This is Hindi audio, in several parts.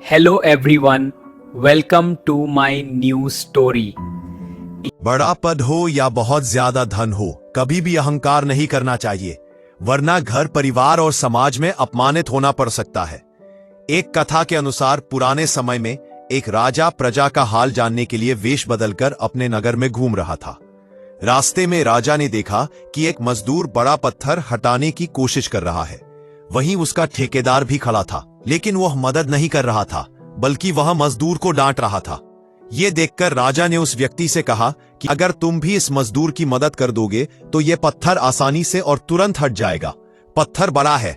Hello everyone, welcome to my new story. बड़ा पद हो या बहुत ज्यादा धन हो, कभी भी अहंकार नहीं करना चाहिए, वरना घर परिवार और समाज में अपमानित होना पड़ सकता है। एक कथा के अनुसार पुराने समय में एक राजा प्रजा का हाल जानने के लिए वेश बदलकर अपने नगर में घूम रहा था। रास्ते में राजा ने देखा कि एक मजदूर बड़ा पत्थर हटाने की कोशिश कर रहा है। वहीं उसका ठेकेदार भी खड़ा था, लेकिन वह मदद नहीं कर रहा था, बल्कि वह मजदूर को डांट रहा था। यह देखकर राजा ने उस व्यक्ति से कहा कि अगर तुम भी इस मजदूर की मदद कर दोगे तो यह पत्थर आसानी से और तुरंत हट जाएगा। पत्थर बड़ा है,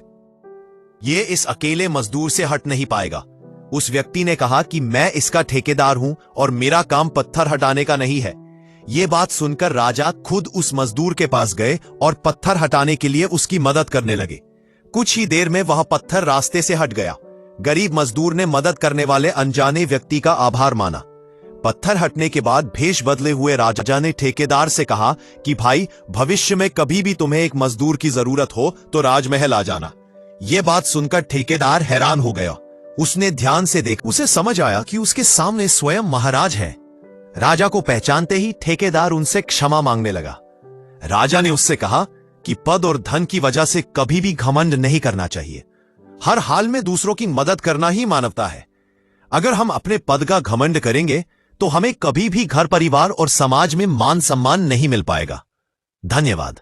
ये इस अकेले मजदूर से हट नहीं पाएगा। उस व्यक्ति ने कहा कि मैं इसका ठेकेदार हूं और मेरा काम पत्थर हटाने का नहीं है। ये बात सुनकर राजा खुद उस मजदूर के पास गए और पत्थर हटाने के लिए उसकी मदद करने लगे। कुछ ही देर में वह पत्थर रास्ते से हट गया। गरीब मजदूर ने मदद करने वाले अनजाने व्यक्ति का आभार माना। पत्थर हटने के बाद भेष बदले हुए राजा ने ठेकेदार से कहा कि भाई, भविष्य में कभी भी तुम्हें एक मजदूर की जरूरत हो तो राजमहल आ जाना। यह बात सुनकर ठेकेदार हैरान हो गया। उसने ध्यान से देखा, उसे समझ आया कि उसके सामने स्वयं महाराज हैं। राजा को पहचानते ही ठेकेदार उनसे क्षमा मांगने लगा। राजा ने उससे कहा कि पद और धन की वजह से कभी भी घमंड नहीं करना चाहिए। हर हाल में दूसरों की मदद करना ही मानवता है। अगर हम अपने पद का घमंड करेंगे तो हमें कभी भी घर परिवार और समाज में मान सम्मान नहीं मिल पाएगा। धन्यवाद।